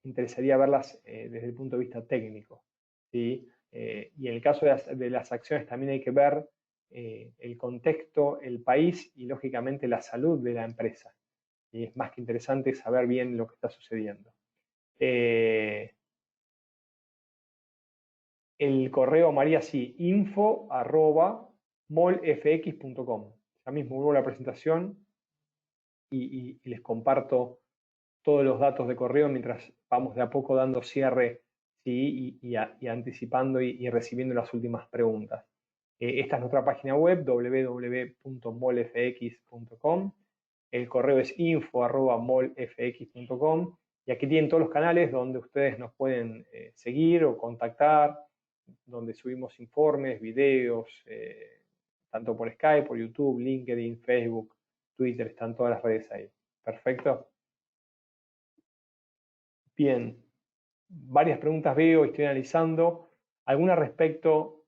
interesaría verlas desde el punto de vista técnico, ¿sí? Y en el caso de las acciones también hay que ver el contexto, el país y lógicamente la salud de la empresa. Y es más que interesante saber bien lo que está sucediendo. El correo María, sí, info@molfx.com. Ya mismo vuelvo a la presentación y les comparto todos los datos de correo mientras vamos de a poco dando cierre, ¿sí? y anticipando y recibiendo las últimas preguntas. Esta es nuestra página web, www.molfx.com. El correo es info@molfx.com. Y aquí tienen todos los canales donde ustedes nos pueden seguir o contactar, donde subimos informes, videos, tanto por Skype, por YouTube, LinkedIn, Facebook, Twitter, están todas las redes ahí. Perfecto. Bien, varias preguntas veo y estoy analizando. Algunas respecto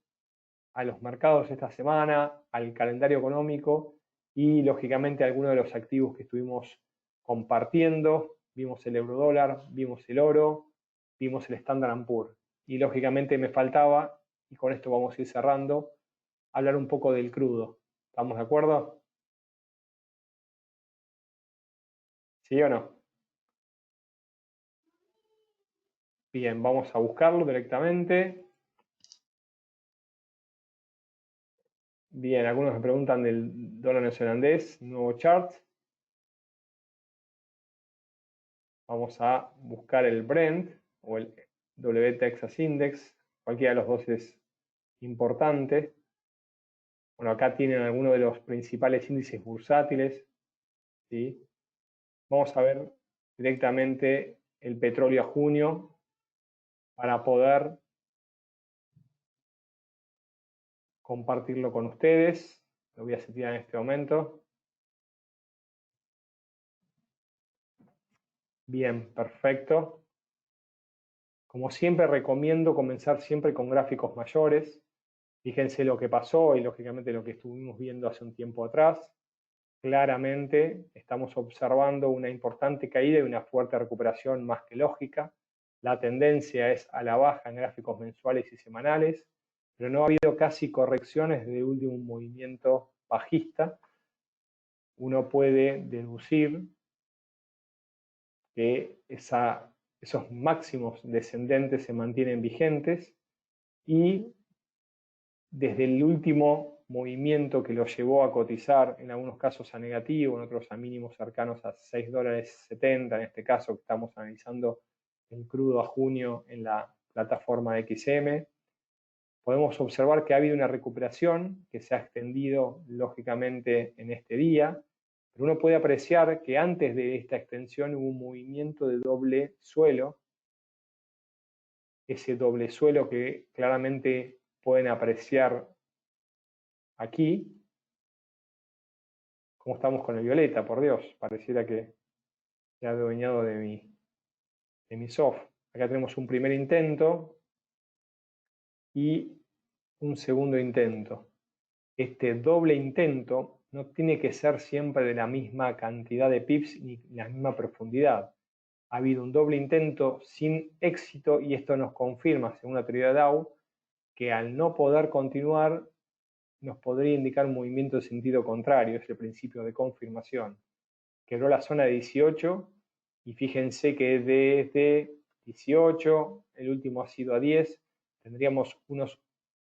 a los mercados esta semana, al calendario económico y lógicamente algunos de los activos que estuvimos compartiendo. Vimos el eurodólar, vimos el oro, vimos el Standard & Poor's. Y lógicamente me faltaba, y con esto vamos a ir cerrando, hablar un poco del crudo. ¿Estamos de acuerdo? ¿Sí o no? Bien, vamos a buscarlo directamente. Bien, algunos me preguntan del dólar neozelandés, nuevo chart. Vamos a buscar el Brent o el WTexas Index. Cualquiera de los dos es importante. Bueno, acá tienen algunos de los principales índices bursátiles, ¿sí? Vamos a ver directamente el petróleo a junio para poder compartirlo con ustedes. Lo voy a setear en este momento. Bien, perfecto. Como siempre, recomiendo comenzar siempre con gráficos mayores. Fíjense lo que pasó y lógicamente lo que estuvimos viendo hace un tiempo atrás. Claramente estamos observando una importante caída y una fuerte recuperación más que lógica. La tendencia es a la baja en gráficos mensuales y semanales, pero no ha habido casi correcciones desde el último movimiento bajista. Uno puede deducir que esa esos máximos descendentes se mantienen vigentes y desde el último movimiento que lo llevó a cotizar, en algunos casos a negativo, en otros a mínimos cercanos a $6.70, en este caso que estamos analizando el crudo a junio en la plataforma XM, podemos observar que ha habido una recuperación que se ha extendido lógicamente en este día, pero uno puede apreciar que antes de esta extensión hubo un movimiento de doble suelo, ese doble suelo que claramente pueden apreciar aquí. ¿Cómo estamos con el violeta? Por Dios, pareciera que se ha adueñado de mi soft. Acá tenemos un primer intento y un segundo intento. Este doble intento no tiene que ser siempre de la misma cantidad de pips ni la misma profundidad. Ha habido un doble intento sin éxito y esto nos confirma, según la teoría de Dow, que al no poder continuar nos podría indicar un movimiento de sentido contrario, es el principio de confirmación. Quebró la zona de 18 y fíjense que desde 18, el último ha sido a 10, tendríamos unos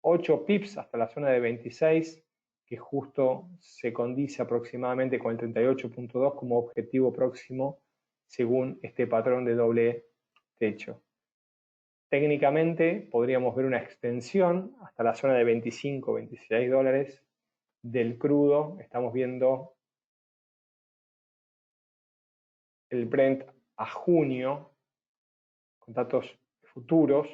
8 pips hasta la zona de 26, que justo se condice aproximadamente con el 38.2 como objetivo próximo según este patrón de doble techo. Técnicamente podríamos ver una extensión hasta la zona de 25, 26 dólares del crudo. Estamos viendo el Brent a junio con datos futuros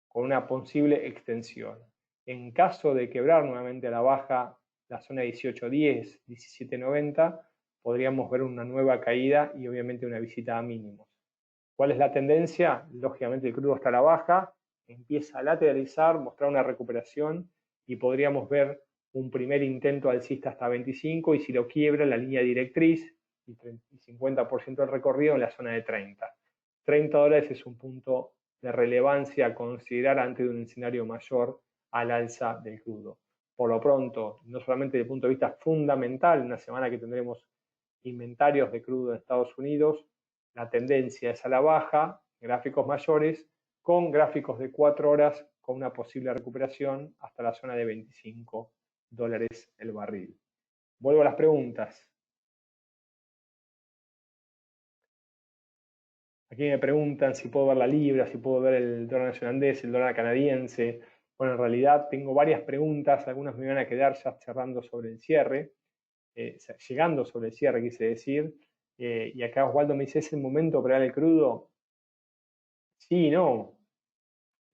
con una posible extensión. En caso de quebrar nuevamente a la baja la zona 18.10, 17.90, podríamos ver una nueva caída y obviamente una visita a mínimos. ¿Cuál es la tendencia? Lógicamente el crudo está a la baja, empieza a lateralizar, mostrar una recuperación y podríamos ver un primer intento alcista hasta 25 y si lo quiebra la línea directriz y 50% del recorrido en la zona de 30. 30 dólares es un punto de relevancia a considerar ante un escenario mayor al alza del crudo. Por lo pronto, no solamente desde el punto de vista fundamental, una semana que tendremos inventarios de crudo en Estados Unidos, la tendencia es a la baja, gráficos mayores, con gráficos de 4 horas con una posible recuperación hasta la zona de 25 dólares el barril. Vuelvo a las preguntas. Aquí me preguntan si puedo ver la libra, si puedo ver el dólar neozelandés, el dólar canadiense. Bueno, en realidad tengo varias preguntas, algunas me van a quedar ya cerrando sobre el cierre, llegando sobre el cierre, quise decir. Y acá Osvaldo me dice, ¿es el momento para operar el crudo? Sí, no.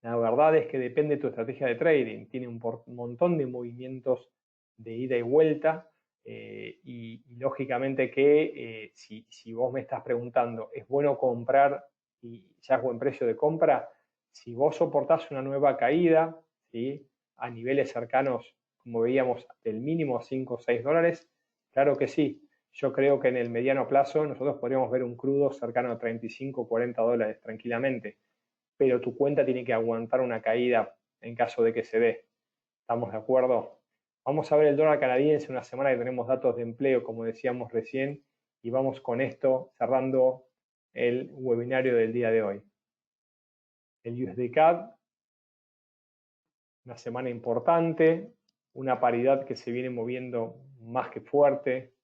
La verdad es que depende de tu estrategia de trading. Tiene un montón de movimientos de ida y vuelta. Y lógicamente que si vos me estás preguntando, ¿es bueno comprar y ya es buen precio de compra? Si vos soportás una nueva caída, ¿sí?, a niveles cercanos, como veíamos, del mínimo 5 o 6 dólares, claro que sí. Yo creo que en el mediano plazo nosotros podríamos ver un crudo cercano a 35 o 40 dólares tranquilamente, pero tu cuenta tiene que aguantar una caída en caso de que se dé. ¿Estamos de acuerdo? Vamos a ver el dólar canadiense, una semana que tenemos datos de empleo, como decíamos recién, y vamos con esto cerrando el webinario del día de hoy. El USD CAD, una semana importante, una paridad que se viene moviendo más que fuerte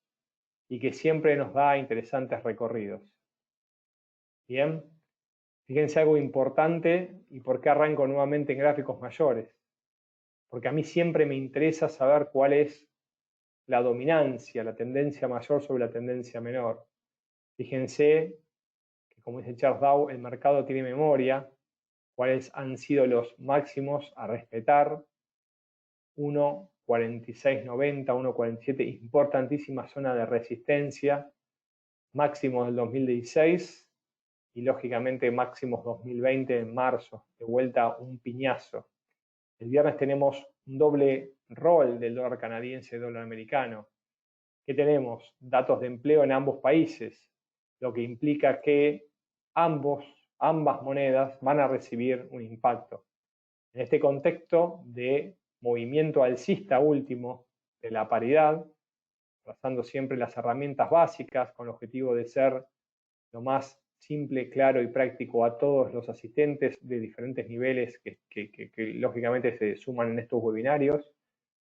y que siempre nos da interesantes recorridos. Bien, fíjense algo importante y por qué arranco nuevamente en gráficos mayores. Porque a mí siempre me interesa saber cuál es la dominancia, la tendencia mayor sobre la tendencia menor. Fíjense que, como dice Charles Dow, el mercado tiene memoria, cuáles han sido los máximos a respetar. 1.4690, 1.47, importantísima zona de resistencia, máximos del 2016 y lógicamente máximos 2020 en marzo, de vuelta un piñazo. El viernes tenemos un doble rol del dólar canadiense y dólar americano. ¿Qué tenemos? Datos de empleo en ambos países, lo que implica que ambas monedas van a recibir un impacto. En este contexto de movimiento alcista último de la paridad, trazando siempre las herramientas básicas con el objetivo de ser lo más simple, claro y práctico a todos los asistentes de diferentes niveles que lógicamente se suman en estos webinarios.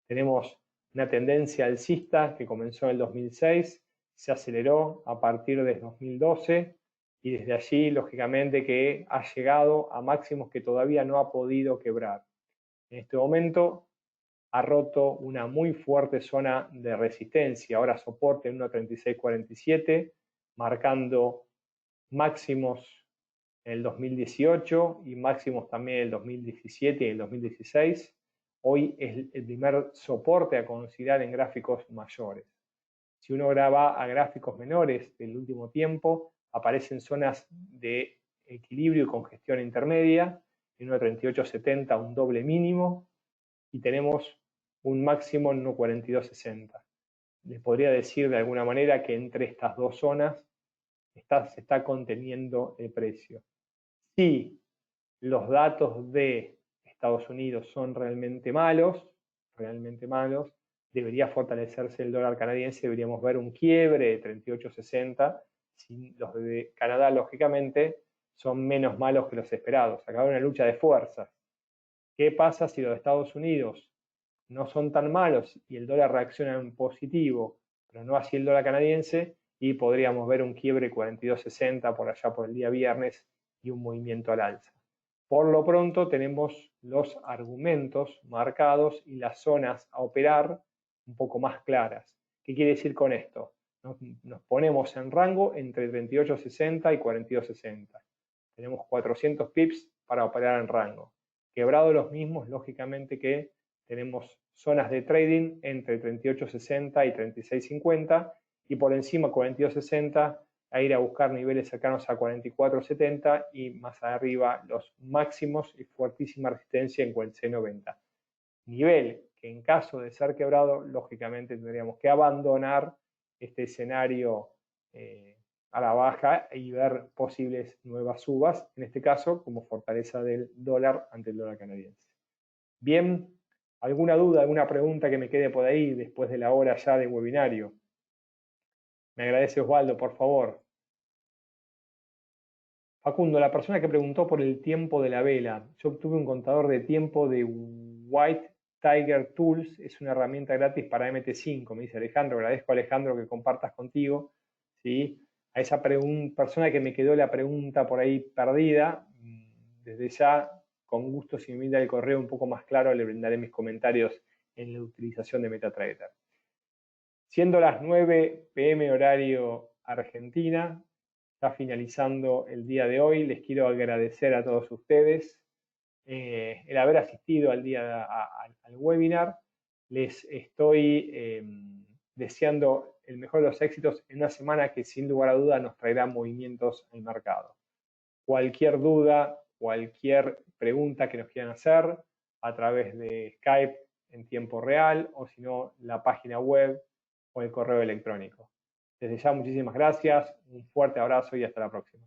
Tenemos una tendencia alcista que comenzó en el 2006, se aceleró a partir del 2012 y desde allí, lógicamente, que ha llegado a máximos que todavía no ha podido quebrar. En este momento ha roto una muy fuerte zona de resistencia, ahora soporte en 1.3647, marcando máximos en el 2018 y máximos también en el 2017 y el 2016. Hoy es el primer soporte a considerar en gráficos mayores. Si uno va a gráficos menores del último tiempo, aparecen zonas de equilibrio y congestión intermedia, en 1.3870 un doble mínimo, y tenemos un máximo en 1.4260. Les podría decir de alguna manera que entre estas dos zonas se está conteniendo el precio. Si los datos de Estados Unidos son realmente malos, debería fortalecerse el dólar canadiense, deberíamos ver un quiebre de 38.60. Si los de Canadá, lógicamente, son menos malos que los esperados. Acá hay una lucha de fuerzas. ¿Qué pasa si los de Estados Unidos no son tan malos y el dólar reacciona en positivo, pero no así el dólar canadiense? Y podríamos ver un quiebre 42.60 por allá por el día viernes y un movimiento al alza. Por lo pronto tenemos los argumentos marcados y las zonas a operar un poco más claras. ¿Qué quiere decir con esto? Nos ponemos en rango entre 38.60 y 42.60. Tenemos 400 pips para operar en rango. Quebrado los mismos, lógicamente que tenemos zonas de trading entre 38.60 y 36.50 y por encima 42.60 a ir a buscar niveles cercanos a 44.70 y más arriba los máximos y fuertísima resistencia en 46.90. Nivel que en caso de ser quebrado, lógicamente tendríamos que abandonar este escenario a la baja y ver posibles nuevas subas, en este caso como fortaleza del dólar ante el dólar canadiense. Bien, ¿alguna duda, alguna pregunta que me quede por ahí después de la hora ya de webinario? Me agradece Osvaldo, por favor. Facundo, la persona que preguntó por el tiempo de la vela. Yo obtuve un contador de tiempo de White Tiger Tools, es una herramienta gratis para MT5, me dice Alejandro. Agradezco, Alejandro, que compartas contigo, ¿sí? A esa persona que me quedó la pregunta por ahí perdida, desde ya, con gusto, si me brinda el correo un poco más claro, le brindaré mis comentarios en la utilización de MetaTrader. Siendo las 9 p.m. horario Argentina, está finalizando el día de hoy. Les quiero agradecer a todos ustedes el haber asistido al webinar. Les estoy deseando el mejor de los éxitos en una semana que sin lugar a duda nos traerá movimientos al mercado. Cualquier duda, cualquier pregunta que nos quieran hacer a través de Skype en tiempo real o si no la página web o el correo electrónico. Desde ya muchísimas gracias, un fuerte abrazo y hasta la próxima.